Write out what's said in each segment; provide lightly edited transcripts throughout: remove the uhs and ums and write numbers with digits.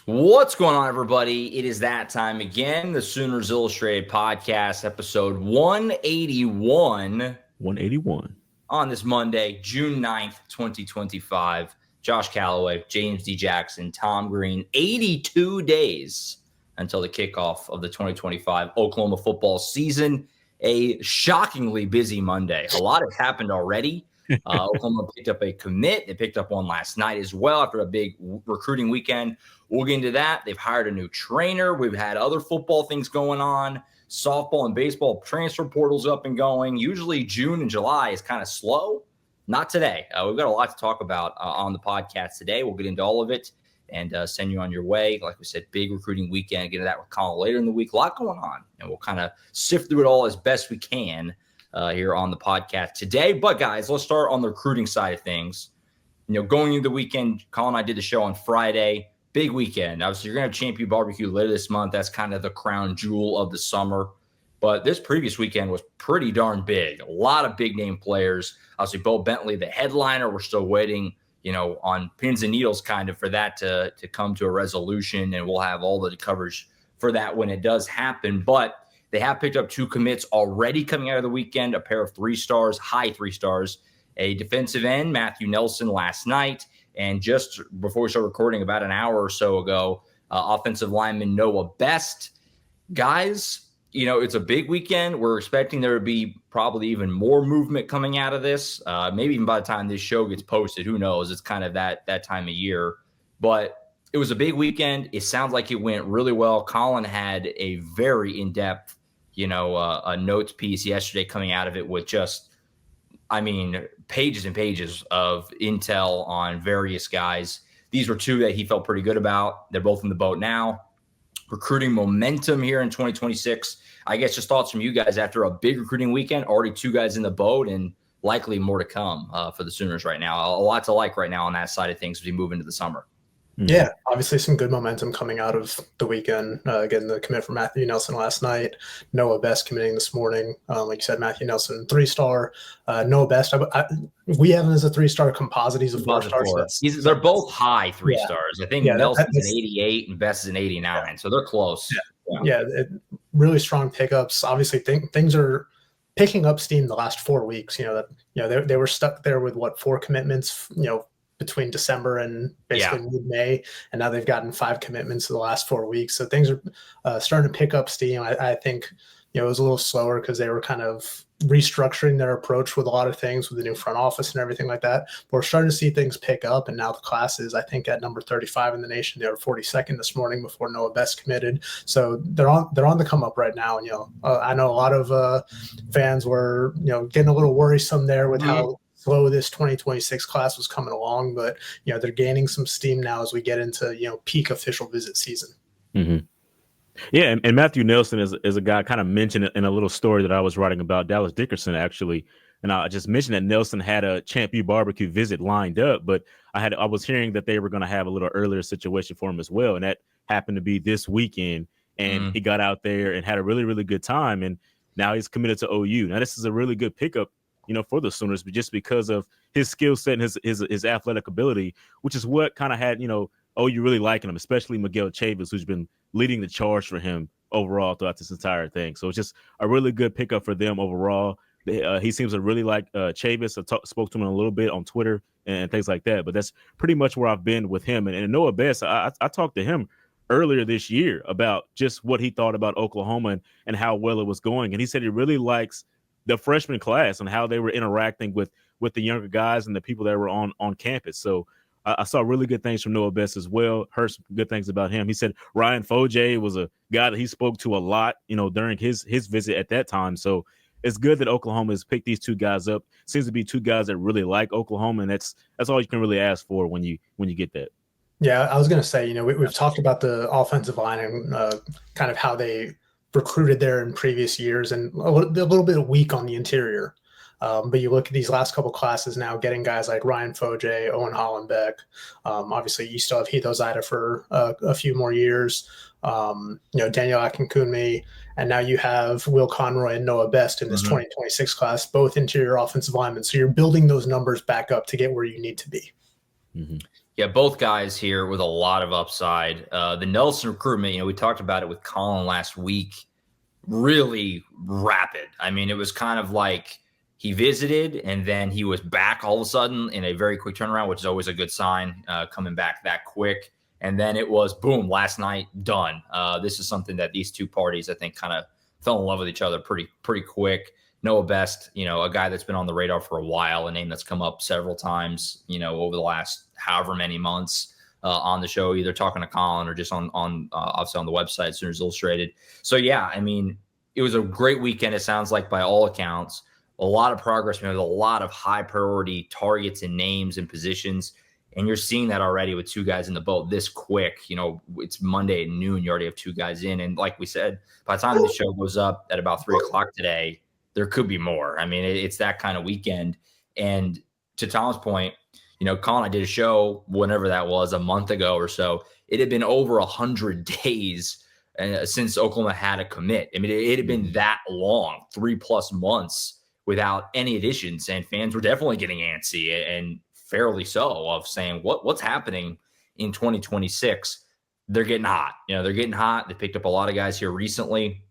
What's going on, everybody? It is that time again. The Sooners Illustrated podcast, episode 181. 181. On this Monday, June 9th, 2025. Josh Callaway, James D. Jackson, Tom Green. 82 days until the kickoff of the 2025 Oklahoma football season. A shockingly busy Monday. A lot has happened already. Oklahoma picked up a commit. They picked up one last night as well after a big recruiting weekend. We'll get into that. They've hired a new trainer. We've had other football things going on. Softball and baseball transfer portals up and going. Usually June and July is kind of slow. Not today. We've got a lot to talk about on the podcast today. We'll get into all of it and send you on your way. Like we said, big recruiting weekend. Get into that with Colin later in the week. A lot going on. And we'll kind of sift through it all as best we can here on the podcast today. But guys, let's start on the recruiting side of things. Going into the weekend, Colin and I did the show on Friday. Big weekend. Obviously, you're going to have Champion Barbecue later this month. That's kind of the crown jewel of the summer. But this previous weekend was pretty darn big. A lot of big name players. Obviously, Bo Bentley, the headliner. We're still waiting, on pins and needles kind of for that to come to a resolution. And we'll have all the coverage for that when it does happen. But they have picked up two commits already coming out of the weekend, a pair of 3-stars, high 3-stars, a defensive end, Matthew Nelson, last night. And just before we start recording, about an hour or so ago, offensive lineman Noah Best. Guys, it's a big weekend. We're expecting there to be probably even more movement coming out of this. Maybe even by the time this show gets posted, who knows? It's kind of that time of year. But it was a big weekend. It sounds like it went really well. Colin had a very in-depth, a notes piece yesterday coming out of it with just, pages and pages of intel on various guys. These were two that he felt pretty good about. They're both in the boat now. Recruiting momentum here in 2026. I guess just thoughts from you guys after a big recruiting weekend. Already two guys in the boat and likely more to come for the Sooners right now. A lot to like right now on that side of things as we move into the summer. Yeah, obviously some good momentum coming out of the weekend. Again, the commit for Matthew Nelson last night. Noah Best committing this morning. Like you said, Matthew Nelson, 3-star. Noah Best, we have him as a 3-star composite. He's a 4-star. They're both high 3-stars. I think Nelson's an 88 and Best is an 89. Yeah. So they're close. Yeah, really strong pickups. Obviously, things are picking up steam the last 4 weeks. They were stuck there with 4 commitments, between December and basically mid-May, and now they've gotten 5 commitments in the last 4 weeks. So things are starting to pick up steam. I think, it was a little slower because they were kind of restructuring their approach with a lot of things with the new front office and everything like that. But we're starting to see things pick up, and now the class is, I think, at number 35 in the nation. They were 42nd this morning before Noah Best committed. So they're on the come up right now. And, I know a lot of fans were, getting a little worrisome there with how slow this 2026 class was coming along, but they're gaining some steam now as we get into peak official visit season. Mm-hmm. Yeah, and Matthew Nelson is a guy I kind of mentioned in a little story that I was writing about Dallas Dickerson actually, and I just mentioned that Nelson had a Champion Barbecue visit lined up, but I was hearing that they were going to have a little earlier situation for him as well, and that happened to be this weekend, and he got out there and had a really, really good time, and now he's committed to OU. Now this is a really good pickup, for the Sooners, but just because of his skill set and his athletic ability, which is what kind of had, OU really liking him, especially Miguel Chavis, who's been leading the charge for him overall throughout this entire thing. So it's just a really good pickup for them overall. He seems to really like Chavis. I spoke to him a little bit on Twitter and things like that, but that's pretty much where I've been with him. And Noah Best, I talked to him earlier this year about just what he thought about Oklahoma and how well it was going. And he said he really likes the freshman class and how they were interacting with the younger guys and the people that were on campus. So I saw really good things from Noah Best as well. Heard some good things about him. He said Ryan Foje was a guy that he spoke to a lot, during his visit at that time. So it's good that Oklahoma has picked these two guys up. Seems to be two guys that really like Oklahoma, and that's all you can really ask for when you get that. Yeah, I was going to say, we've talked about the offensive line and kind of how they recruited there in previous years, and a little bit weak on the interior. But you look at these last couple classes now, getting guys like Ryan Foje, Owen Hollenbeck. Obviously, you still have Hito Zaida for a few more years. Daniel Akinkunmi, and now you have Will Conroy and Noah Best in this 2026 class, both interior offensive linemen. So you're building those numbers back up to get where you need to be. Mm-hmm. Yeah, both guys here with a lot of upside. The Nelson recruitment, we talked about it with Colin last week, really rapid. I mean, it was kind of like he visited and then he was back all of a sudden in a very quick turnaround, which is always a good sign, coming back that quick. And then it was boom, last night, done. This is something that these two parties, I think, kind of fell in love with each other pretty quick. Noah Best, a guy that's been on the radar for a while, a name that's come up several times, over the last however many months on the show, either talking to Colin or just on obviously on the website, Sooners Illustrated. So, yeah, I mean, it was a great weekend, it sounds like, by all accounts. A lot of progress, a lot of high priority targets and names and positions. And you're seeing that already with two guys in the boat this quick. It's Monday at noon. You already have two guys in. And like we said, by the time the show goes up at about 3:00 today, there could be more. I mean, it's that kind of weekend. And to Tom's point, Colin, I did a show whenever that was, a month ago or so. It had been over 100 days since Oklahoma had a commit. I mean, it had been that long, 3+ months without any additions. And fans were definitely getting antsy, and fairly so, of saying, what's happening in 2026? They're getting hot. They're getting hot. They picked up a lot of guys here recently.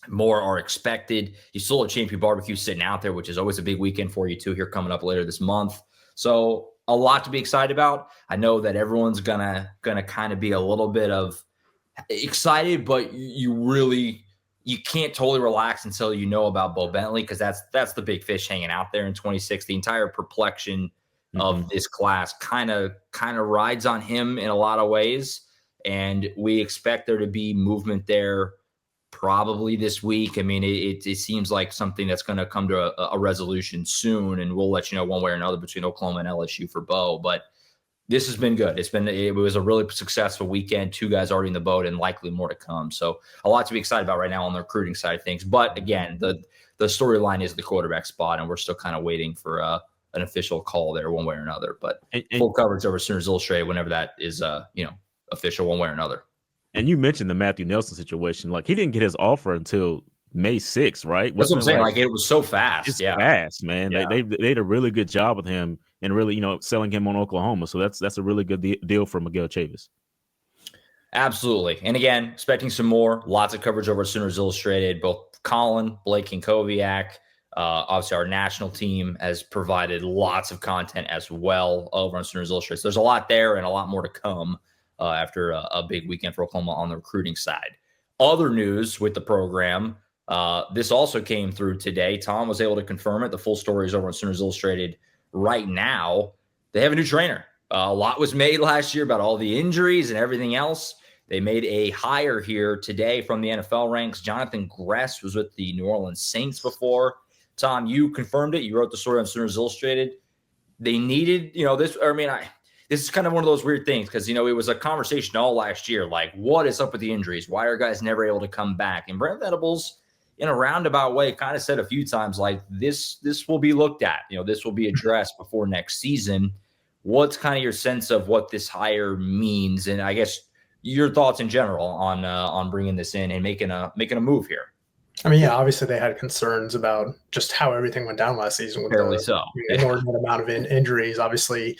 More are expected. You still have Champion Barbecue sitting out there, which is always a big weekend for you too, here coming up later this month. So a lot to be excited about. I know that everyone's gonna kind of be a little bit of excited, but you can't totally relax until you know about Bo Bentley, because that's the big fish hanging out there in 26. The entire perplexion of this class kind of rides on him in a lot of ways, and we expect there to be movement there probably this week. I mean, it seems like something that's going to come to a resolution soon, and we'll let you know one way or another between Oklahoma and LSU for Bo. But this has been good. It was a really successful weekend. Two guys already in the boat, and likely more to come. So a lot to be excited about right now on the recruiting side of things. But again, the storyline is the quarterback spot, and we're still kind of waiting for an official call there one way or another. But full coverage over Sooners Illustrated whenever that is official one way or another. And you mentioned the Matthew Nelson situation. Like, he didn't get his offer until May 6th, right? That's what I'm saying. Like, it was so fast. It's fast, man. Yeah. They did a really good job with him and really, selling him on Oklahoma. So that's a really good deal for Miguel Chavis. Absolutely. And again, expecting some more. Lots of coverage over Sooners Illustrated. Both Colin, Blake, and Koviak. Obviously, our national team has provided lots of content as well over on Sooners Illustrated. So there's a lot there and a lot more to come after a big weekend for Oklahoma on the recruiting side. Other news with the program, this also came through today. Tom was able to confirm it. The full story is over on Sooners Illustrated right now. They have a new trainer. A lot was made last year about all the injuries and everything else. They made a hire here today from the NFL ranks. Jonathan Gress was with the New Orleans Saints before. Tom, you confirmed it. You wrote the story on Sooners Illustrated. They needed, this. I mean, this is kind of one of those weird things because, it was a conversation all last year. Like, what is up with the injuries? Why are guys never able to come back? And Brent Venables, in a roundabout way, kind of said a few times, like, this will be looked at. This will be addressed before next season. What's kind of your sense of what this hire means? And I guess your thoughts in general on bringing this in and making a move here. I mean, yeah, obviously they had concerns about just how everything went down last season with the inordinate amount of injuries. Obviously,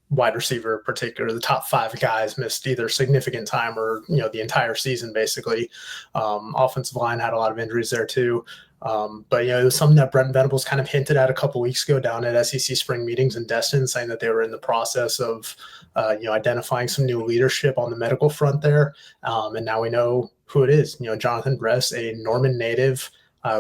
wide receiver in particular, the top 5 guys missed either significant time or, the entire season, basically. Offensive line had a lot of injuries there too. But, it was something that Brent Venables kind of hinted at a couple weeks ago down at SEC spring meetings in Destin, saying that they were in the process of, identifying some new leadership on the medical front there. And now we know who it is. Jonathan Gress, a Norman native,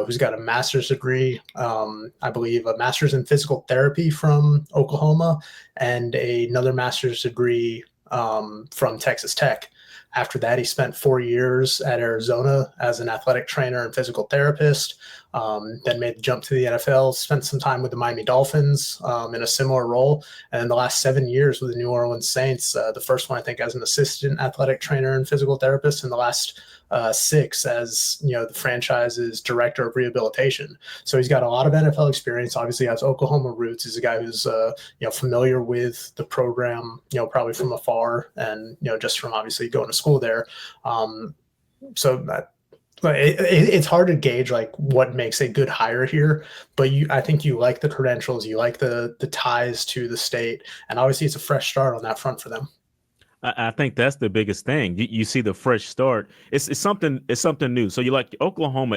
who's got a master's degree, I believe a master's in physical therapy from Oklahoma, and another master's degree from Texas Tech. After that, he spent 4 years at Arizona as an athletic trainer and physical therapist, then made the jump to the NFL, spent some time with the Miami Dolphins in a similar role, and in the last 7 years with the New Orleans Saints, the first one, I think, as an assistant athletic trainer and physical therapist, and the last 6 as, the franchise's director of rehabilitation. So he's got a lot of NFL experience, obviously has Oklahoma roots. He's a guy who's, familiar with the program, probably from afar and, just from obviously going to school there. So But it's hard to gauge like what makes a good hire here. But I think you like the credentials, you like the ties to the state, and obviously it's a fresh start on that front for them. I think that's the biggest thing. You see the fresh start. It's something new. So you like Oklahoma.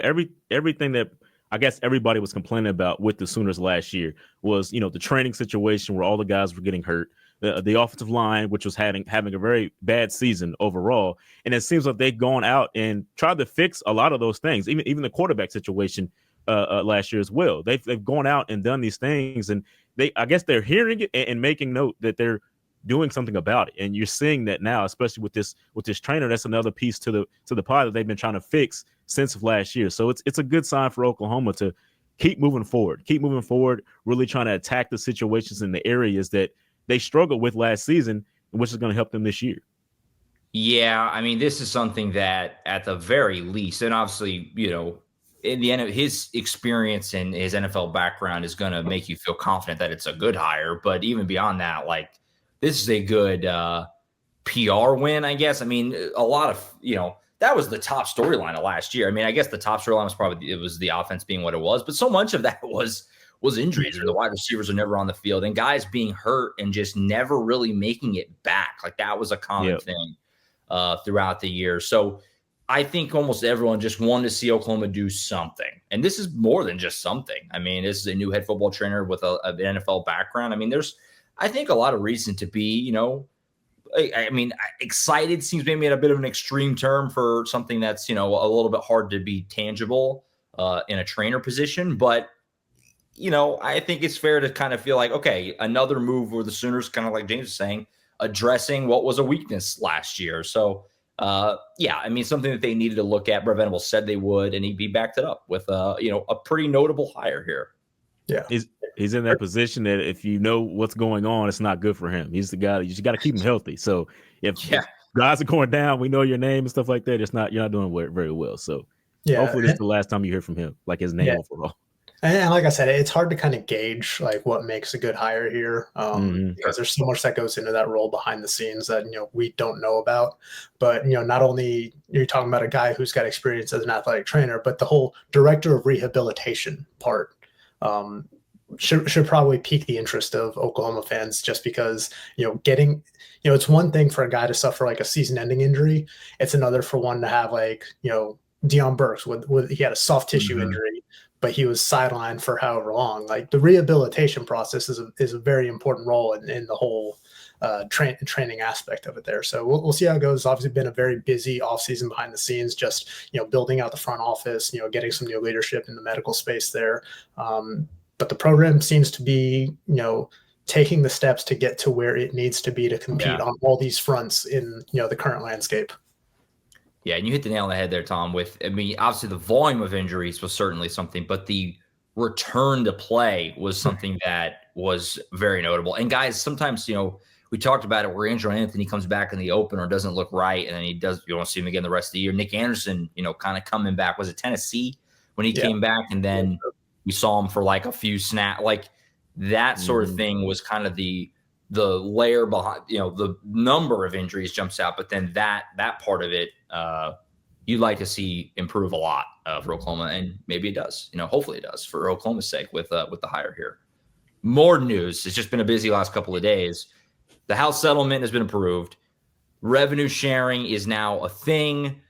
Everything that I guess everybody was complaining about with the Sooners last year was the training situation where all the guys were getting hurt, the offensive line, which was having a very bad season overall, and it seems like they've gone out and tried to fix a lot of those things. Even the quarterback situation last year as well. They've gone out and done these things, and I guess they're hearing it and making note that they're doing something about it. And you're seeing that now, especially with this trainer. That's another piece to the pie that they've been trying to fix since last year. So it's a good sign for Oklahoma to keep moving forward, really trying to attack the situations in the areas that they struggled with last season, which is going to help them this year. Yeah, I mean, this is something that at the very least, and obviously, in the end of his experience and his NFL background is going to make you feel confident that it's a good hire. But even beyond that, like, this is a good PR win, I guess. I mean, a lot of, that was the top storyline of last year. I mean, I guess the top storyline was probably it was the offense being what it was, but so much of that was injuries, and the wide receivers are never on the field, and guys being hurt and just never really making it back. Like, that was a common thing throughout the year. So I think almost everyone just wanted to see Oklahoma do something. And this is more than just something. I mean, this is a new head football trainer with an NFL background. I mean, there's, I think, a lot of reason to be, I mean, excited seems maybe a bit of an extreme term for something that's, a little bit hard to be tangible in a trainer position. But, I think it's fair to kind of feel like, okay, another move where the Sooners, kind of like James was saying, addressing what was a weakness last year. So, yeah, I mean, something that they needed to look at. Brett Venables said they would, and he backed it up with, a pretty notable hire here. Yeah. He's in that position that if you know what's going on, it's not good for him. He's the guy, you just got to keep him healthy. So if guys are going down, we know your name and stuff like that. You're not doing very well. So hopefully this is the last time you hear from him, like his name overall. And like I said, it's hard to kind of gauge like what makes a good hire here because there's so much that goes into that role behind the scenes that we don't know about. But not only you're talking about a guy who's got experience as an athletic trainer, but the whole director of rehabilitation part should probably pique the interest of Oklahoma fans, just because getting it's one thing for a guy to suffer like a season-ending injury. It's another for one to have like Deion Burks with he had a soft tissue injury, but he was sidelined for however long. Like, the rehabilitation process is a very important role in the whole training aspect of it there. So we'll see how it goes. It's obviously been a very busy offseason behind the scenes, just building out the front office, getting some new leadership in the medical space there. But the program seems to be taking the steps to get to where it needs to be to compete on all these fronts in the current landscape. Yeah, and you hit the nail on the head there, Tom. Obviously the volume of injuries was certainly something, but the return to play was something that was very notable. And guys, sometimes, we talked about it where Andrew Anthony comes back in the opener, doesn't look right, and then you won't see him again the rest of the year. Nick Anderson, kind of coming back. Was it Tennessee when he came back? And then we saw him for like a few snaps. Like, that sort of thing was kind of the layer behind, the number of injuries jumps out, but then that part of it, you'd like to see improve a lot for Oklahoma, and maybe it does. Hopefully it does for Oklahoma's sake with the hire here. More news. It's just been a busy last couple of days. The House settlement has been approved. Revenue sharing is now a thing.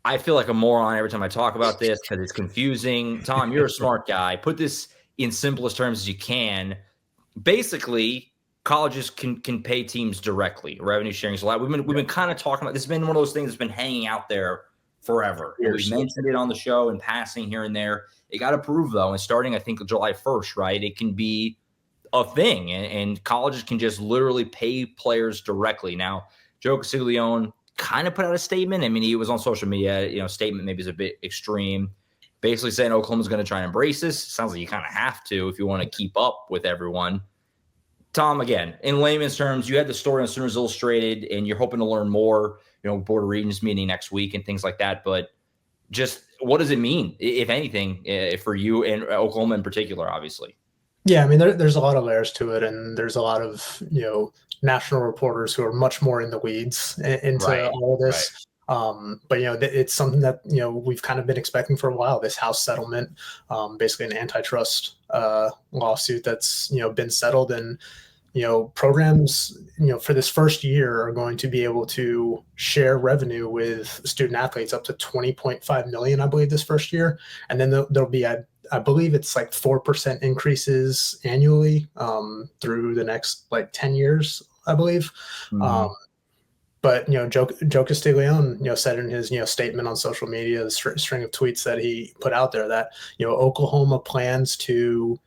I feel like a moron every time I talk about this because it's confusing. Tom, you're a smart guy. Put this in simplest terms as you can. Basically, colleges can pay teams directly. Revenue sharing is a lot. We've been kind of talking about this. Has been one of those things that's been hanging out there forever. We mentioned it on the show in passing here and there. It got approved though, and starting I think July 1st, right? It can be a thing, and colleges can just literally pay players directly. Now, Joe Castiglione kind of put out a statement. I mean, he was on social media. Statement maybe is a bit extreme. Basically saying Oklahoma's going to try and embrace this. Sounds like you kind of have to if you want to keep up with everyone. Tom, again, in layman's terms, you had the story on Sooners Illustrated, and you're hoping to learn more, Board of Regents meeting next week and things like that. But just what does it mean, if anything, for you and Oklahoma in particular, obviously? Yeah, I mean, there's a lot of layers to it, and there's a lot of, national reporters who are much more in the weeds into all of this. But it's something that we've kind of been expecting for a while. This House settlement, basically an antitrust lawsuit that's been settled, and programs for this first year are going to be able to share revenue with student athletes up to 20.5 million, I believe, this first year, and then there'll be I believe it's like 4% increases annually through the next like 10 years, I believe. Mhm. But Joe Castiglione, said in his statement on social media, the string of tweets that he put out there, that Oklahoma plans to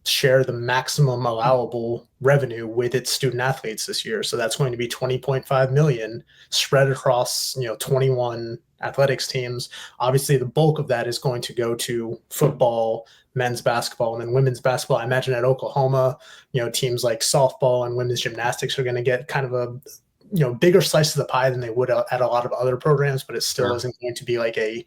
share the maximum allowable revenue with its student athletes this year. So that's going to be 20.5 million spread across 21 athletics teams. Obviously, the bulk of that is going to go to football, men's basketball, and then women's basketball. I imagine at Oklahoma, teams like softball and women's gymnastics are going to get kind of a bigger slice of the pie than they would at a lot of other programs, but it still Sure. isn't going to be like a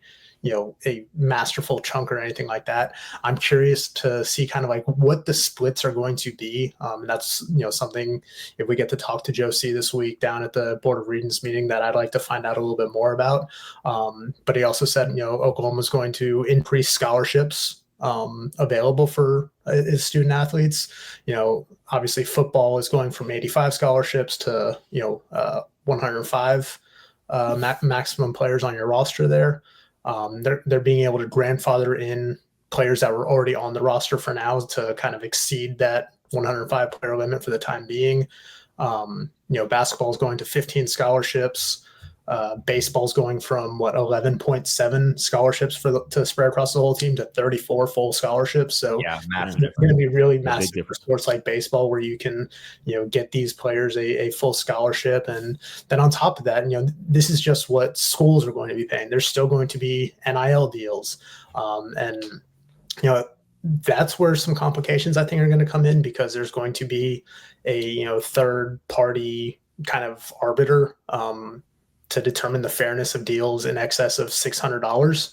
masterful chunk or anything like that. I'm curious to see kind of like what the splits are going to be. And that's, something, if we get to talk to Joe C this week down at the Board of Regents meeting, that I'd like to find out a little bit more about. But he also said, Oklahoma's going to increase scholarships available for his student athletes. Obviously football is going from 85 scholarships to 105 maximum players on your roster there. They're being able to grandfather in players that were already on the roster for now to kind of exceed that 105 player limit for the time being. Basketball is going to 15 scholarships. Baseball's going from 11.7 scholarships to spread across the whole team to 34 full scholarships. So Yeah, massive it's going to be really big massive for difference. sports like baseball, where you can get these players a full scholarship. And then on top of that, this is just what schools are going to be paying. There's still going to be NIL deals, and that's where some complications I think are going to come in, because there's going to be a third party kind of arbiter to determine the fairness of deals in excess of $600.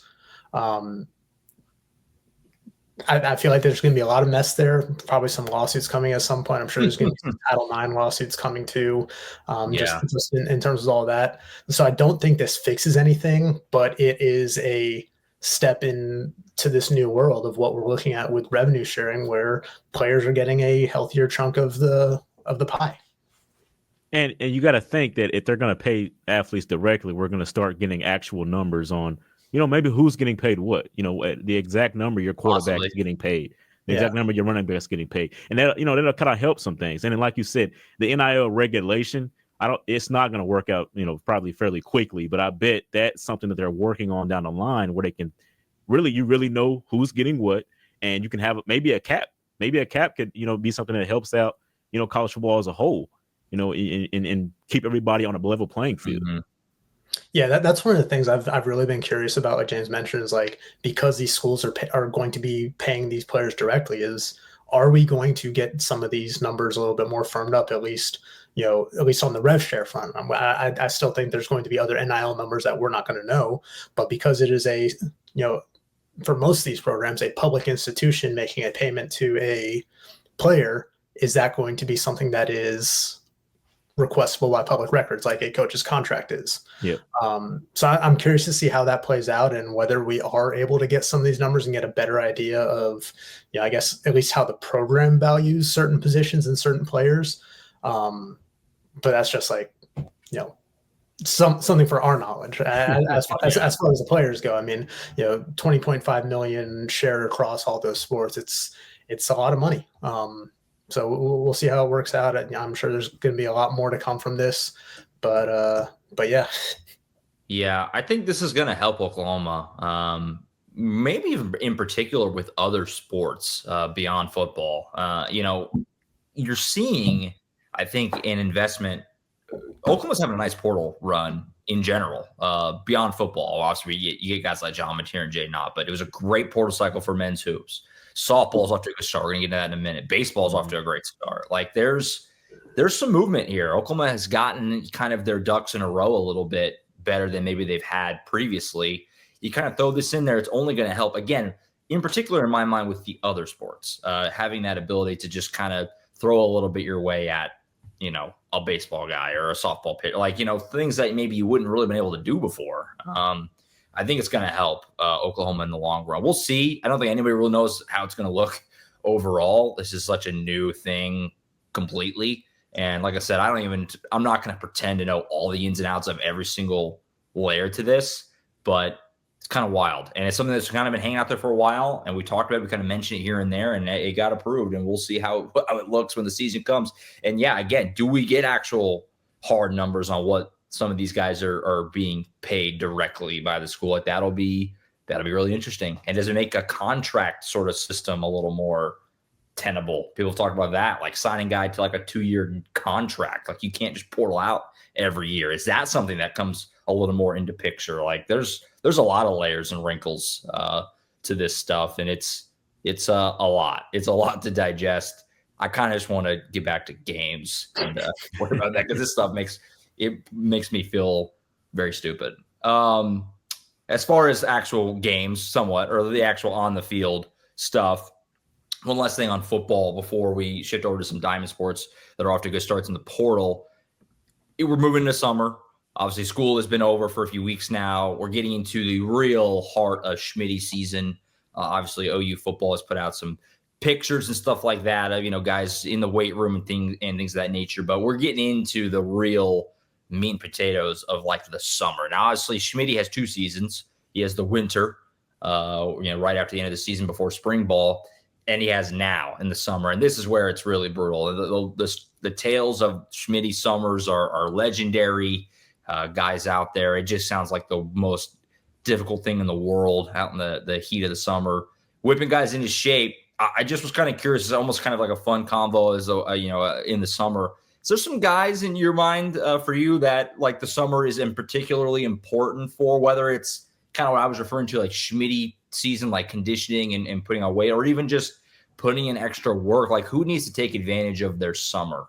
I feel like there's going to be a lot of mess there. Probably some lawsuits coming at some point. I'm sure there's going to be some Title IX lawsuits coming too, just in terms of all that. So I don't think this fixes anything, but it is a step into this new world of what we're looking at with revenue sharing, where players are getting a healthier chunk of the pie. And you got to think that if they're going to pay athletes directly, we're going to start getting actual numbers on, maybe who's getting paid what, the exact number your quarterback Possibly. is getting paid, the exact number your running back is getting paid. And that, that'll kind of help some things. And then, like you said, the NIL regulation, it's not going to work out, probably fairly quickly, but I bet that's something that they're working on down the line, where they can you really know who's getting what, and you can have maybe a cap. Maybe a cap could, be something that helps out, college football as a whole. And keep everybody on a level playing field. Mm-hmm. Yeah, that's one of the things I've really been curious about. Like James mentioned, is like, because these schools are going to be paying these players directly, are we going to get some of these numbers a little bit more firmed up, at least on the rev share front? I still think there's going to be other NIL numbers that we're not going to know, but because it is for most of these programs, a public institution making a payment to a player, is that going to be something that is requestable by public records, like a coach's contract is? Yeah. So I'm curious to see how that plays out, and whether we are able to get some of these numbers and get a better idea of, I guess, at least how the program values certain positions and certain players. But that's just like, something for our knowledge as far as the players go. I mean, 20.5 million shared across all those sports. It's a lot of money. So we'll see how it works out. I'm sure there's going to be a lot more to come from this, but yeah. Yeah, I think this is going to help Oklahoma, maybe in particular with other sports beyond football. You're seeing, I think, an investment. Oklahoma's having a nice portal run in general, beyond football. Obviously, you get guys like John Mateer and Jay Knott, but it was a great portal cycle for men's hoops. Softball's off to a good start. We're going to get to that in a minute. Baseball's off to a great start. Like, there's some movement here. Oklahoma has gotten kind of their ducks in a row a little bit better than maybe they've had previously. You kind of throw this in there, it's only going to help, again, in particular in my mind, with the other sports, having that ability to just kind of throw a little bit your way at a baseball guy or a softball pitcher, like, things that maybe you wouldn't really been able to do before. I think it's going to help Oklahoma in the long run. We'll see. I don't think anybody really knows how it's going to look overall. This is such a new thing completely. And like I said, I'm not going to pretend to know all the ins and outs of every single layer to this, but it's kind of wild. And it's something that's kind of been hanging out there for a while. And we talked about it, we kind of mentioned it here and there, and it got approved. And we'll see how it looks when the season comes. And yeah, again, do we get actual hard numbers on what some of these guys are being paid directly by the school? Like that'll be really interesting. And does it make a contract sort of system a little more tenable? People talk about that, like signing guy to like a 2-year contract. Like you can't just portal out every year. Is that something that comes a little more into picture? Like there's a lot of layers and wrinkles to this stuff, and it's a lot. It's a lot to digest. I kind of just want to get back to games and worry about that, because this stuff makes me feel very stupid. As far as actual games, somewhat, or the actual on the field stuff, one last thing on football before we shift over to some diamond sports that are off to good starts in the portal. We're moving into summer. Obviously, school has been over for a few weeks now. We're getting into the real heart of Schmitty season. Obviously, OU football has put out some pictures and stuff like that of, guys in the weight room and things of that nature. But we're getting into the real meat and potatoes of like the summer. Now, obviously, Schmitty has 2 seasons. He has the winter, right after the end of the season before spring ball, and he has now in the summer. And this is where it's really brutal. The tales of Schmitty summers are legendary. Guys out there, it just sounds like the most difficult thing in the world out in the heat of the summer, whipping guys into shape. I just was kind of curious. It's almost kind of like a fun convo as in the summer. Is there some guys in your mind for you that like the summer is in particularly important for, whether it's kind of what I was referring to, like Schmitty season, like conditioning and putting on weight, or even just putting in extra work? Like who needs to take advantage of their summer?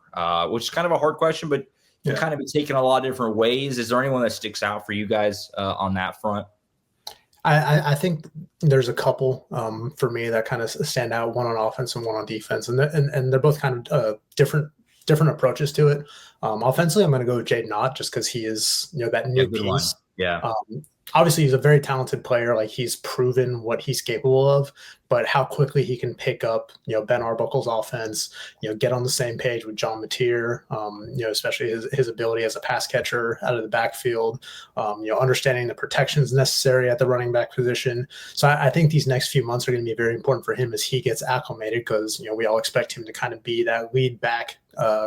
Which is kind of a hard question, but can kind of be taken a lot of different ways. Is there anyone that sticks out for you guys on that front? I think there's a couple for me that kind of stand out, one on offense and one on defense, and they're both kind of different approaches to it. Offensively, I'm going to go with Jaden Ott just because he is that new piece. One. Yeah. Obviously, he's a very talented player. Like he's proven what he's capable of, but how quickly he can pick up, Ben Arbuckle's offense, get on the same page with John Mateer, especially his ability as a pass catcher out of the backfield, understanding the protections necessary at the running back position. So I think these next few months are going to be very important for him as he gets acclimated, because, we all expect him to kind of be that lead back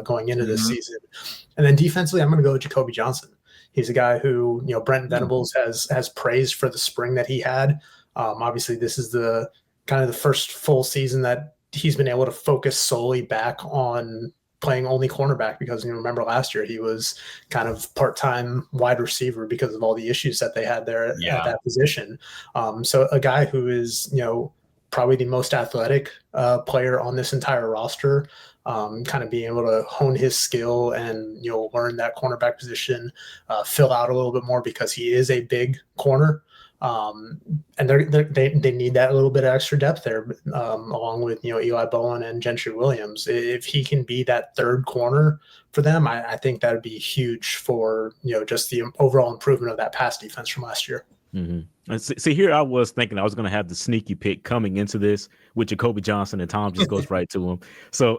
going into this season. And then defensively, I'm going to go with Jacoby Johnson. He's a guy who, Brent Venables has praised for the spring that he had. Obviously, this is the kind of the first full season that he's been able to focus solely back on playing only cornerback, because remember last year he was kind of part-time wide receiver because of all the issues that they had there at that position. So a guy who is, probably the most athletic player on this entire roster, kind of being able to hone his skill and learn that cornerback position, fill out a little bit more because he is a big corner, and they need that little bit of extra depth there, along with Eli Bowen and Gentry Williams. If he can be that third corner for them, I think that would be huge for just the overall improvement of that pass defense from last year. Mm-hmm. See, here I was thinking I was going to have the sneaky pick coming into this with Jacoby Johnson, and Tom just goes right to him. So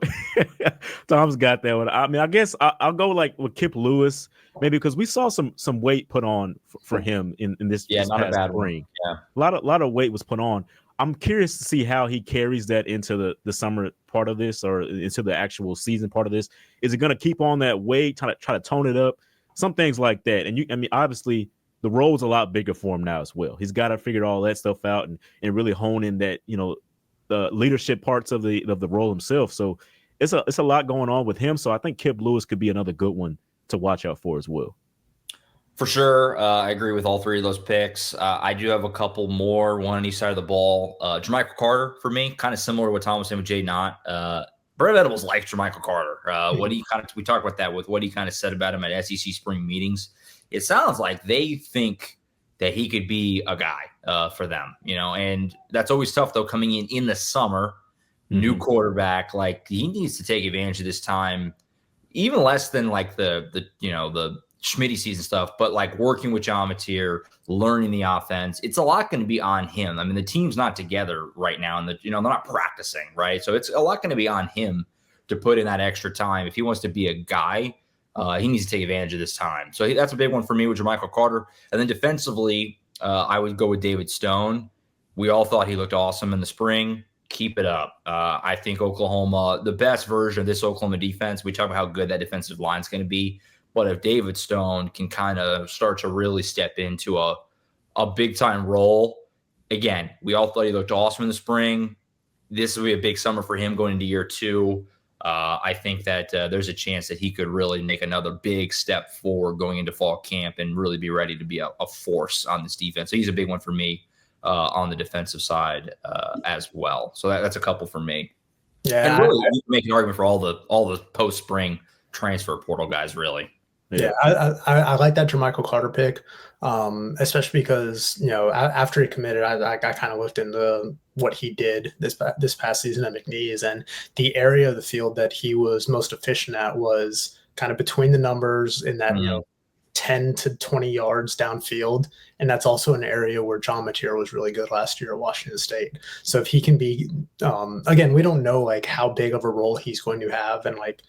Tom's got that one. I mean, I guess I'll go like with Kip Lewis, maybe because we saw some weight put on for him in this not past a bad spring. One. Yeah, a lot of weight was put on. I'm curious to see how he carries that into the summer part of this, or into the actual season part of this. Is it going to keep on that weight, try to tone it up, some things like that? And obviously, the role's a lot bigger for him now as well. He's got to figure all that stuff out and really hone in that, the leadership parts of the role himself. So it's a lot going on with him. So I think Kip Lewis could be another good one to watch out for as well. For sure. I agree with all 3 of those picks. I do have a couple more, one on each side of the ball. Jermichael Carter for me, kind of similar to what Tom was saying with Jay Knott. Brent Venables likes Jermichael Carter. We talked about that with what he kind of said about him at SEC spring meetings. It sounds like they think that he could be a guy for them, and that's always tough though, coming in the summer, new quarterback. Like he needs to take advantage of this time. even less than like the Schmitty season stuff, but like working with John Mateer, learning the offense, it's a lot going to be on him. I mean, the team's not together right now, and they're not practicing, right? So it's a lot going to be on him to put in that extra time. If he wants to be a guy, he needs to take advantage of this time. So that's a big one for me with Jermichael Carter. And then defensively, I would go with David Stone. We all thought he looked awesome in the spring. Keep it up. I think Oklahoma, the best version of this Oklahoma defense, we talk about how good that defensive line is going to be. But if David Stone can kind of start to really step into a big-time role, again, we all thought he looked awesome in the spring. This will be a big summer for him going into year 2. I think that there's a chance that he could really make another big step forward going into fall camp and really be ready to be a force on this defense. So he's a big one for me on the defensive side as well. So that's a couple for me. Yeah, and really, you can make an argument for all the post-spring transfer portal guys, really. Yeah, I like that Jermichael Carter pick, especially because after he committed, I kind of looked into what he did this past season at McNeese, and the area of the field that he was most efficient at was kind of between the numbers in that 10 to 20 yards downfield, and that's also an area where John Mateer was really good last year at Washington State. So if he can be, again, we don't know like how big of a role he's going to have, and like,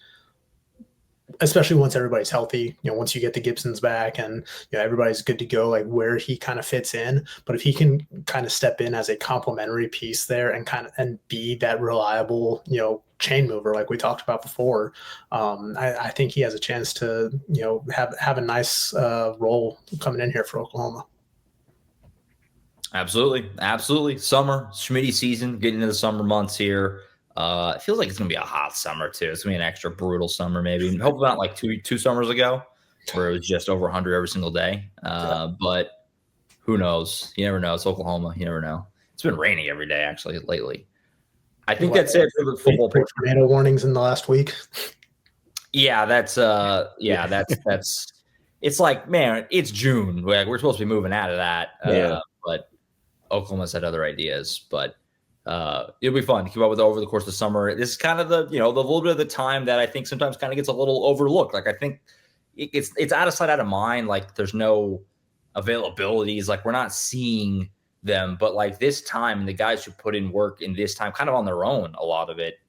especially once everybody's healthy, once you get the Gibsons back and everybody's good to go, like where he kind of fits in. But if he can kind of step in as a complementary piece there and be that reliable, chain mover like we talked about before, I think he has a chance to, have a nice role coming in here for Oklahoma. Absolutely. Summer, Schmitty season, getting into the summer months here. It feels like it's going to be a hot summer, too. It's going to be an extra brutal summer, maybe. Hopefully not like two summers ago where it was just over 100 every single day. But who knows? You never know. It's Oklahoma. You never know. It's been raining every day, actually, lately. I think that's it for the football portion. Tornado warnings in the last week. Yeah, that's it's like, man, it's June. We're supposed to be moving out of that. But Oklahoma's had other ideas. But it'll be fun to keep up with over the course of the summer. This is kind of the little bit of the time that I think sometimes kind of gets a little overlooked. Like I think it's out of sight, out of mind. Like there's no availabilities. Like we're not seeing them, but like this time and the guys who put in work in this time kind of on their own, a lot of it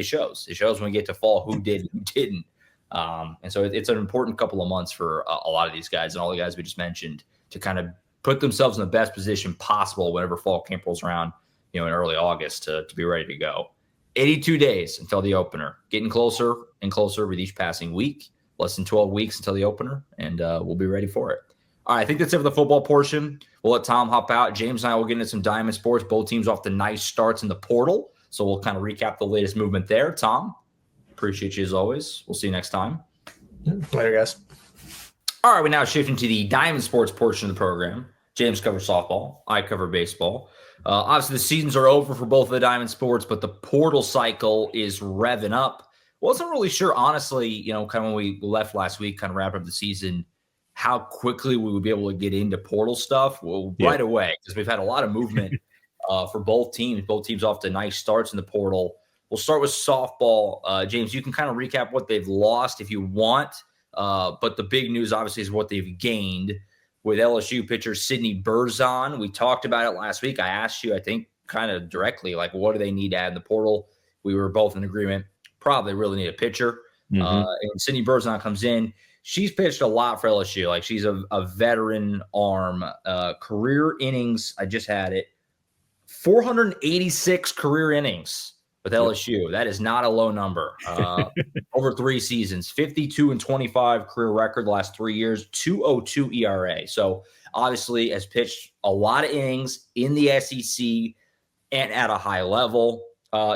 shows. It shows when we get to fall who did and who didn't. And so it's an important couple of months for a lot of these guys and all the guys we just mentioned to kind of put themselves in the best position possible whenever fall camp rolls around, in early August to be ready to go. 82 days until the opener, getting closer and closer with each passing week, less than 12 weeks until the opener, and we'll be ready for it. All right, I think that's it for the football portion. We'll let Tom hop out. James and I will get into some Diamond Sports. Both teams off to nice starts in the portal, so we'll kind of recap the latest movement there. Tom, appreciate you as always. We'll see you next time. Later, guys. All right, we now shift into the Diamond Sports portion of the program. James covers softball. I cover baseball. Obviously, the seasons are over for both of the Diamond Sports, but the portal cycle is revving up. Wasn't really sure, honestly, kind of when we left last week, kind of wrapped up the season, how quickly we would be able to get into portal stuff. Well, right away, because we've had a lot of movement for both teams. Both teams off to nice starts in the portal. We'll start with softball. James, you can kind of recap what they've lost if you want, but the big news, obviously, is what they've gained. With LSU pitcher Sydney Berzon. We talked about it last week. I asked you, I think, kind of directly, like, what do they need to add in the portal? We were both in agreement. Probably really need a pitcher. And Sydney Berzon comes in. She's pitched a lot for LSU. Like, she's a veteran arm. Career innings, I just had it, 486 career innings with LSU. That is not a low number. Over 3 seasons, 52-25 career record the last 3 years, 2.02 ERA. So obviously has pitched a lot of innings in the SEC and at a high level.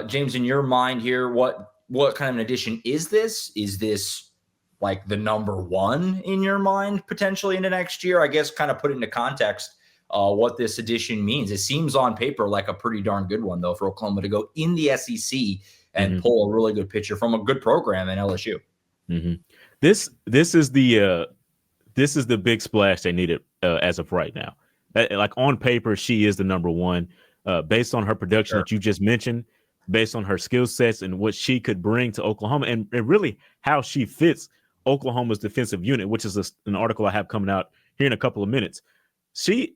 James, in your mind here, what kind of an addition is this? Is this like the number one in your mind potentially into next year? I guess kind of put it into context. What this addition means. It seems on paper like a pretty darn good one, though, for Oklahoma to go in the SEC and pull a really good pitcher from a good program in LSU. This is the big splash they needed as of right now. Like on paper, she is the number one. Based on her production that you just mentioned, based on her skill sets and what she could bring to Oklahoma, and really how she fits Oklahoma's defensive unit, which is an article I have coming out here in a couple of minutes. She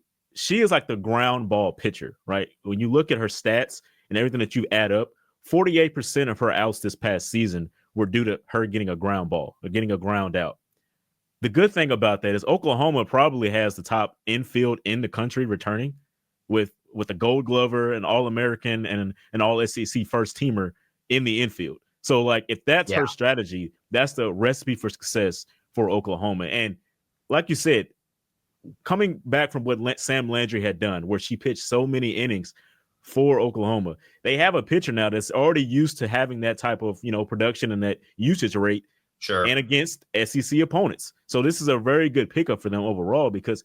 is like the ground ball pitcher, right? When you look at her stats and everything that you add up, 48% of her outs this past season were due to her getting a ground ball or getting a ground out. The good thing about that is Oklahoma probably has the top infield in the country returning with a Gold Glover, an All-American, and an All-SEC first teamer in the infield. So, like, if that's her strategy, that's the recipe for success for Oklahoma. And like you said, coming back from what Sam Landry had done, where she pitched so many innings for Oklahoma, they have a pitcher now that's already used to having that type of, production and that usage rate. Sure. And against SEC opponents. So this is a very good pickup for them overall because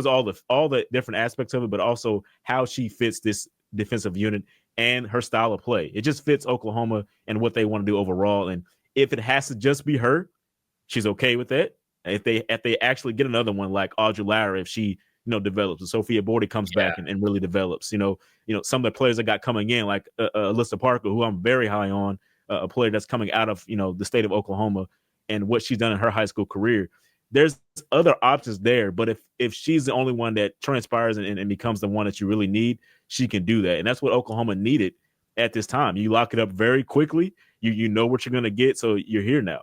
all the different aspects of it, but also how she fits this defensive unit and her style of play. It just fits Oklahoma and what they want to do overall. And if it has to just be her, she's okay with that. If they actually get another one like Audrey Lara, if she develops, and Sophia Bordy comes back and really develops, some of the players that got coming in like Alyssa Parker, who I'm very high on. A player that's coming out of the state of Oklahoma and what she's done in her high school career. There's other options there, but if she's the only one that transpires and becomes the one that you really need, she can do that. And that's what Oklahoma needed at this time. You lock it up very quickly. You know what you're going to get, so you're here now.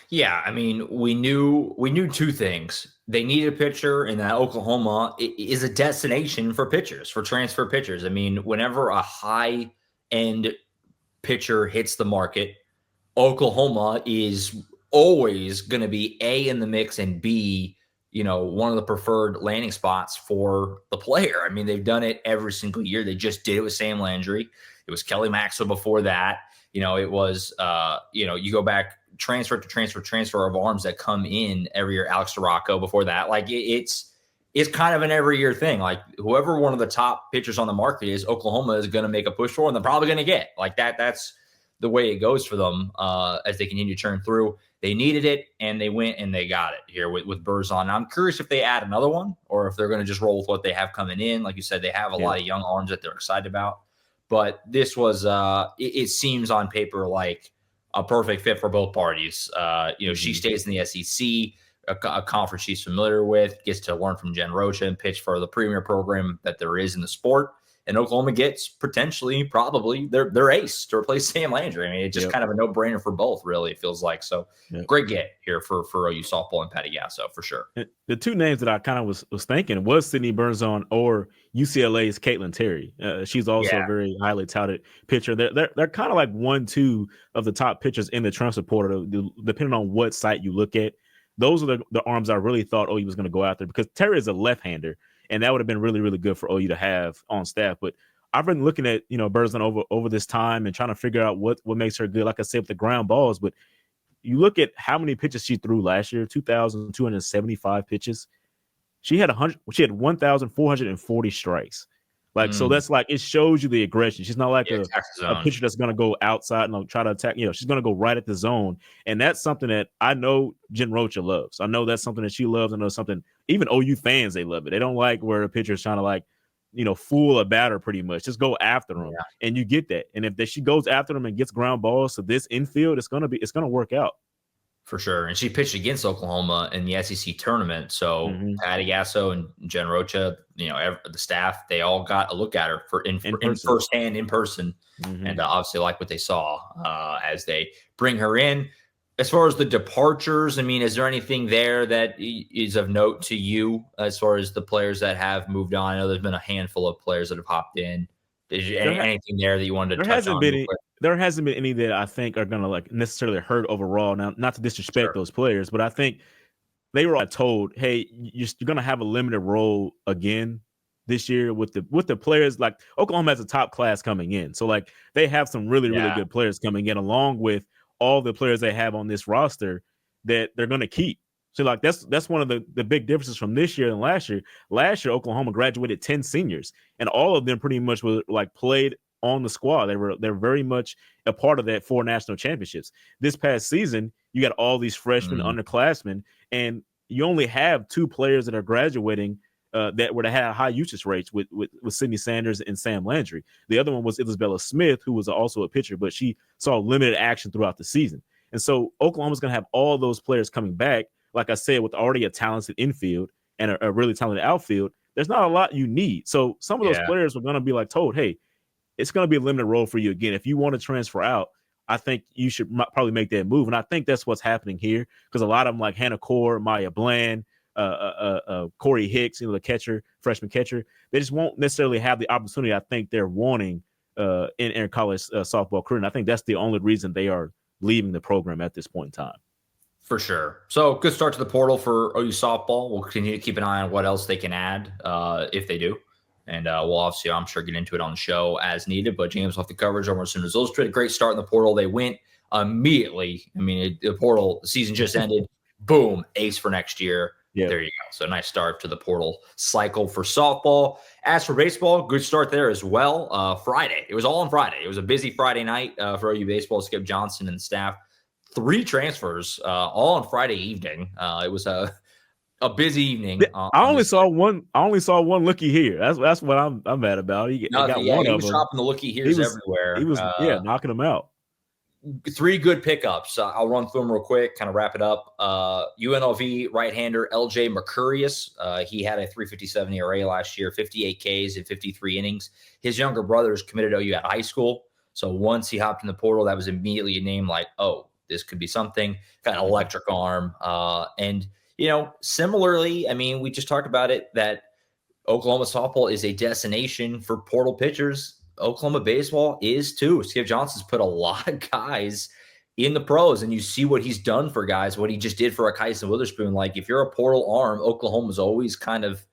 Yeah, I mean, we knew two things. They needed a pitcher, and that Oklahoma is a destination for pitchers, for transfer pitchers. I mean, whenever a high-end pitcher hits the market, Oklahoma is always going to be A, in the mix, and B, one of the preferred landing spots for the player. I mean, they've done it every single year. They just did it with Sam Landry. It was Kelly Maxwell before that. It was, you go back transfer to transfer of arms that come in every year. Alex Sirocco before that. Like it's kind of an every year thing. Like whoever one of the top pitchers on the market is, Oklahoma is going to make a push for, and they're probably going to get like that. That's the way it goes for them as they continue to churn through. They needed it, and they went and they got it here with Berzon. Now, I'm curious if they add another one or if they're going to just roll with what they have coming in. Like you said, they have a lot of young arms that they're excited about. But this was, it seems on paper like a perfect fit for both parties. She stays in the SEC, a conference she's familiar with, gets to learn from Jen Rocha and pitch for the premier program that there is in the sport. And Oklahoma gets potentially, probably their ace to replace Sam Landry. I mean, it's just kind of a no-brainer for both, really, it feels like. So great get here for OU softball and Patty Gasso, for sure. The two names that I kind of was thinking was Sydney Berzon or UCLA's Caitlin Terry. She's also a very highly touted pitcher. They're kind of like 1-2 of the top pitchers in the transfer portal, depending on what site you look at. Those are the arms I really thought OU was going to go after because Terry is a left-hander. And that would have been really, really good for OU to have on staff. But I've been looking at, Berzon over this time and trying to figure out what makes her good. Like I said, with the ground balls, but you look at how many pitches she threw last year, 2,275 pitches. She had 1,440 strikes. So that's like, it shows you the aggression. She's not like a pitcher that's going to go outside and try to attack. She's going to go right at the zone. And that's something that I know Jen Rocha loves. I know that's something that she loves. I know something, even OU fans, they love it. They don't like where a pitcher is trying to fool a batter pretty much. Just go after them. Yeah. And you get that. And if she goes after them and gets ground balls to this infield, it's going to work out. For sure. And she pitched against Oklahoma in the SEC tournament. So Patty Gasso and Jen Rocha, the staff, they all got a look at her in firsthand, in person. And obviously like what they saw as they bring her in. As far as the departures, I mean, is there anything there that is of note to you as far as the players that have moved on? I know there's been a handful of players that have hopped in. Anything there that you wanted to touch on? There hasn't been any that I think are going to necessarily hurt overall. Now, not to disrespect those players, but I think they were all told, "Hey, you're going to have a limited role again this year with the players." Like Oklahoma has a top class coming in, so they have some really good players coming in, along with all the players they have on this roster that they're going to keep. So that's one of the big differences from this year and last year. Last year, Oklahoma graduated 10 seniors, and all of them pretty much were played on the squad. They're very much a part of that 4 national championships. This past season, you got all these freshmen, underclassmen, and you only have 2 players that are graduating that had high usage rates with Sydney Sanders and Sam Landry. The other one was Isabella Smith, who was also a pitcher, but she saw limited action throughout the season. And so Oklahoma's going to have all those players coming back, like I said, with already a talented infield and a really talented outfield. There's not a lot you need. So some of those players were going to be like told, hey, it's going to be a limited role for you again. If you want to transfer out, I think you should probably make that move. And I think that's what's happening here, because a lot of them, like Hannah Core, Maya Bland, Corey Hicks, the catcher, freshman catcher, they just won't necessarily have the opportunity I think they're wanting in college softball career. And I think that's the only reason they are leaving the program at this point in time. For sure. So good start to the portal for OU softball. We'll continue to keep an eye on what else they can add if they do. And we'll obviously, I'm sure, get into it on the show as needed. But James, off the coverage over as soon as illustrated. Great start in the portal. They went immediately. I mean, the portal, the season just ended. Boom, ace for next year. Yep. There you go. So nice start to the portal cycle for softball. As for baseball, good start there as well. Friday. It was all on Friday. It was a busy Friday night for OU baseball. Skip Johnson and the staff. 3 transfers all on Friday evening. It was a busy evening. I only saw one lookie here. That's what I'm mad about. He got one he of was them. Dropping the lookie here's everywhere. He was knocking them out. 3 good pickups. I'll run through them real quick, kind of wrap it up. UNLV right-hander LJ Mercurius. He had a 3.57 ERA last year, 58 Ks in 53 innings. His younger brother is committed to OU at high school. So once he hopped in the portal, that was immediately a name like, oh, this could be something. Got an electric arm. And, similarly, I mean, we just talked about it, that Oklahoma softball is a destination for portal pitchers. Oklahoma baseball is too. Skip Johnson's put a lot of guys in the pros, and you see what he's done for guys, what he just did for a Kyson Witherspoon. Like, if you're a portal arm, Oklahoma's always kind of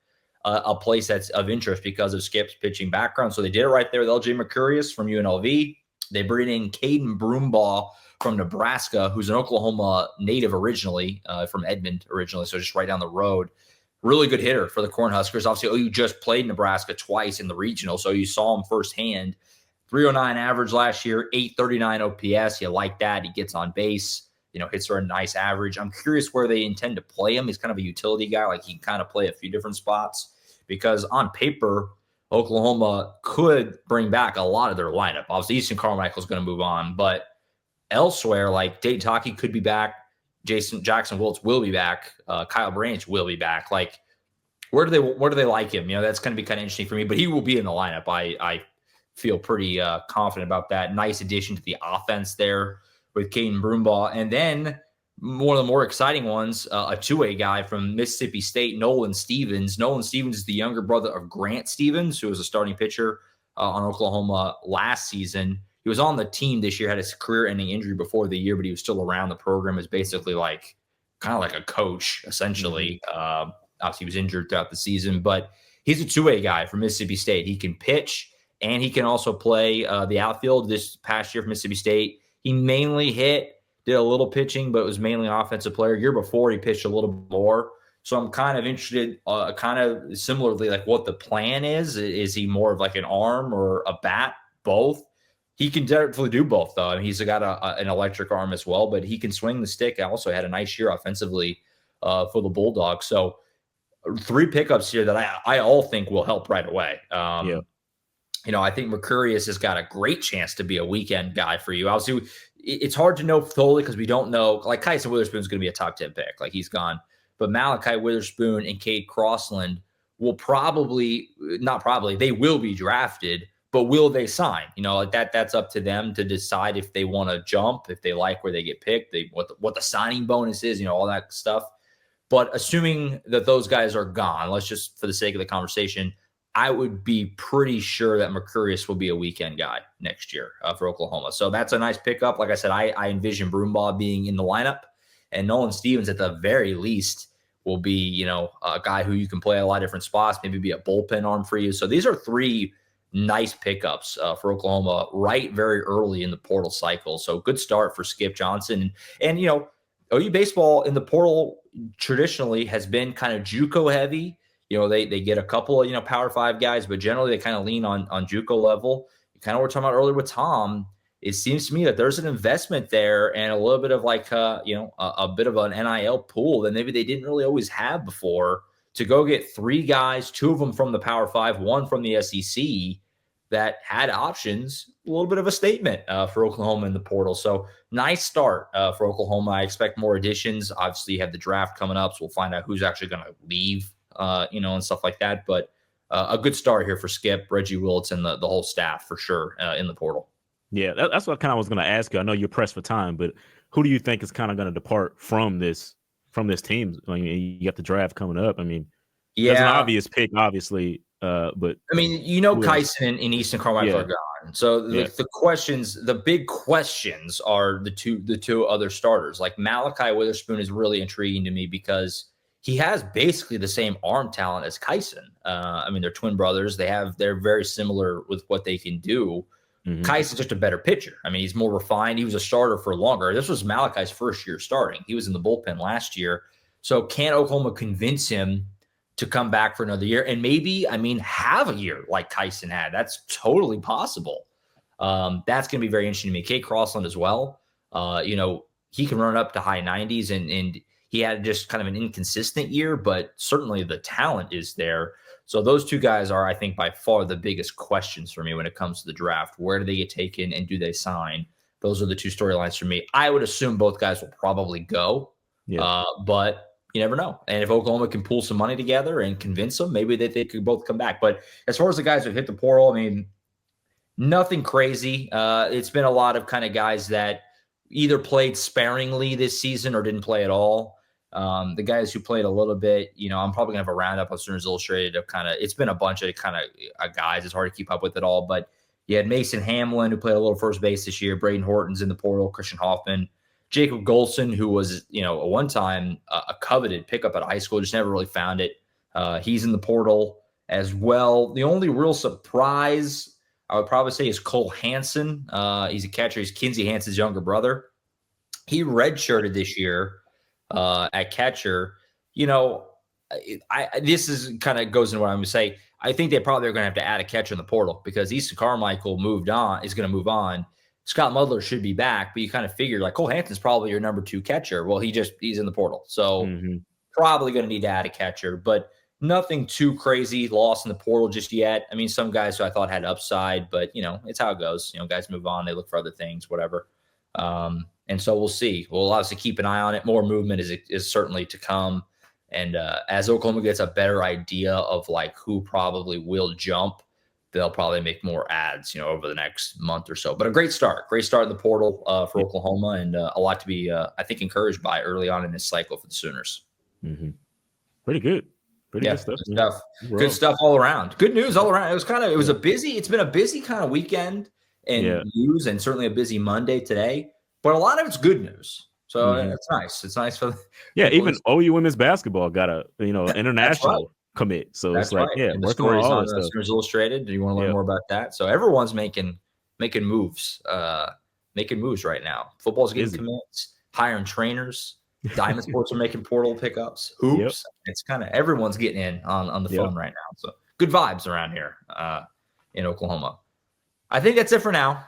a place that's of interest because of Skip's pitching background. So they did it right there with LJ Mercurius from UNLV. They bring in Caden Broombaugh from Nebraska, who's an Oklahoma native originally, from Edmond originally, so just right down the road. Really good hitter for the Cornhuskers. Obviously, OU just played Nebraska twice in the regional, so you saw him firsthand. 309 average last year, 839 OPS. You like that. He gets on base, hits for a nice average. I'm curious where they intend to play him. He's kind of a utility guy. Like, he can kind of play a few different spots, because on paper, Oklahoma could bring back a lot of their lineup. Obviously, Easton Carmichael's going to move on, but elsewhere, like Dayton Taki could be back. Jackson Wiltz will be back. Kyle Branch will be back. Like, where do they like him? That's going to be kind of interesting for me, but he will be in the lineup. I feel pretty confident about that. Nice addition to the offense there with Caden Broombaugh. And then one of the more exciting ones, a 2A guy from Mississippi State, Nolan Stevens. Nolan Stevens is the younger brother of Grant Stevens, who was a starting pitcher on Oklahoma last season. He was on the team this year, had his career-ending injury before the year, but he was still around the program as basically kind of like a coach, essentially. Obviously, he was injured throughout the season, but he's a 2A guy from Mississippi State. He can pitch, and he can also play the outfield. This past year for Mississippi State, he mainly did a little pitching, but was mainly an offensive player. Year before, he pitched a little more. So I'm kind of interested, kind of similarly, like what the plan is. Is he more of like an arm or a bat? Both. He can definitely do both, though. I mean, he's got an electric arm as well, but he can swing the stick. Also had a nice year offensively for the Bulldogs. So 3 pickups here that I all think will help right away. I think Mercurius has got a great chance to be a weekend guy for you. Obviously, it's hard to know totally because we don't know. Like, Kyson Witherspoon is going to be a top 10 pick. Like, he's gone. But Malachi Witherspoon and Cade Crossland will they will be drafted. But will they sign? That's up to them to decide if they want to jump, if they like where they get picked, what the signing bonus is, all that stuff. But assuming that those guys are gone, let's just, for the sake of the conversation, I would be pretty sure that Mercurius will be a weekend guy next year for Oklahoma. So that's a nice pickup. Like I said, I envision Broombaugh being in the lineup, and Nolan Stevens at the very least will be, a guy who you can play a lot of different spots, maybe be a bullpen arm for you. So these are 3 nice pickups for Oklahoma right very early in the portal cycle. So good start for Skip Johnson. And OU baseball in the portal traditionally has been kind of JUCO heavy. They get a couple of, Power 5 guys, but generally they kind of lean on JUCO level. Kind of what we're talking about earlier with Tom. It seems to me that there's an investment there and a little bit of a bit of an NIL pool that maybe they didn't really always have before to go get 3 guys, 2 of them from the Power 5, 1 from the SEC, that had options, a little bit of a statement for Oklahoma in the portal. So nice start for Oklahoma. I expect more additions. Obviously, you have the draft coming up, so we'll find out who's actually going to leave, and stuff like that. But a good start here for Skip, Reggie Willits, and the whole staff for sure in the portal. Yeah, that's what kind of was going to ask you. I know you're pressed for time, but who do you think is kind of going to depart from this team? I mean, you got the draft coming up. I mean, there's an obvious pick, obviously, but I mean, Kyson and Easton Carmichael are gone. So the questions, the big questions are the two other starters. Like Malachi Witherspoon is really intriguing to me because he has basically the same arm talent as Kyson. I mean, they're twin brothers. They're very similar with what they can do. Mm-hmm. Kyson's just a better pitcher. I mean, he's more refined. He was a starter for longer. This was Malachi's first year starting. He was in the bullpen last year. So can Oklahoma convince him to come back for another year and maybe, have a year like Kyson had? That's totally possible. That's going to be very interesting to me. Kate Crossland as well. He can run up to high 90s and he had just kind of an inconsistent year, but certainly the talent is there. So those 2 guys are, I think, by far the biggest questions for me when it comes to the draft. Where do they get taken and do they sign? Those are the 2 storylines for me. I would assume both guys will probably go, but you never know. And if Oklahoma can pull some money together and convince them, maybe they could both come back. But as far as the guys who hit the portal, nothing crazy. It's been a lot of kind of guys that either played sparingly this season or didn't play at all. The guys who played a little bit, I'm probably gonna have a roundup on Sooners Illustrated of it's been a bunch of kind of guys. It's hard to keep up with it all, but you had Mason Hamlin, who played a little first base this year. Braden Horton's in the portal. Christian Hoffman, Jacob Golson, who was, a one-time a coveted pickup at high school, just never really found it. He's in the portal as well. The only real surprise I would probably say is Cole Hansen. He's a catcher. He's Kinsey Hansen's younger brother. He redshirted this year at catcher. This is kind of goes into what I'm going to say. I think they probably are going to have to add a catcher in the portal because Easton Carmichael is going to move on. Scott Mudler should be back, but you kind of figure like Cole Hanson's probably your number 2 catcher. Well, he's in the portal. So probably going to need to add a catcher, but nothing too crazy lost in the portal just yet. Some guys who I thought had upside, but it's how it goes. Guys move on, they look for other things, whatever. And so we'll see. We'll obviously keep an eye on it. More movement is certainly to come. And as Oklahoma gets a better idea of like who probably will jump, they'll probably make more ads, over the next month or so. But a great start in the portal for Oklahoma, and a lot to be, I think, encouraged by early on in this cycle for the Sooners. Mm-hmm. Pretty good. Good stuff. Good stuff all around. Good news all around. It's been a busy kind of weekend and news, and certainly a busy Monday today. But a lot of it's good news. So it's nice. It's nice for even OU women's basketball got a international commit. So that's it's like and the stories on Sooners Illustrated. Do you want to learn more about that? So everyone's making moves right now. Football's getting commits, hiring trainers. Diamond Sports are making portal pickups. Hoops. It's kind of everyone's getting in on the phone right now. So good vibes around here in Oklahoma. I think that's it for now.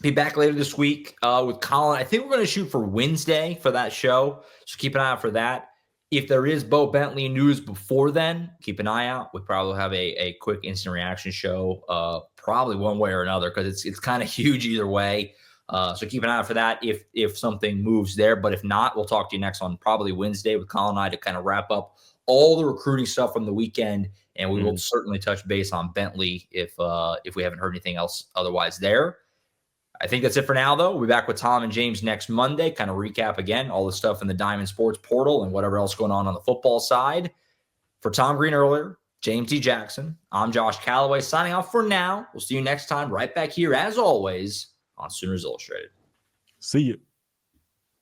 Be back later this week with Colin. I think we're going to shoot for Wednesday for that show. So keep an eye out for that. If there is Bo Bentley news before then, keep an eye out. We probably have a quick instant reaction show, probably one way or another, because it's kind of huge either way. So keep an eye out for that if something moves there. But if not, we'll talk to you next on probably Wednesday with Colin and I to kind of wrap up all the recruiting stuff from the weekend. And we will certainly touch base on Bentley if we haven't heard anything else otherwise there. I think that's it for now, though. We'll be back with Tom and James next Monday, kind of recap again all the stuff in the Diamond Sports portal and whatever else going on the football side. For Tom Green earlier, James D. Jackson, I'm Josh Callaway signing off for now. We'll see you next time right back here, as always, on Sooners Illustrated. See you.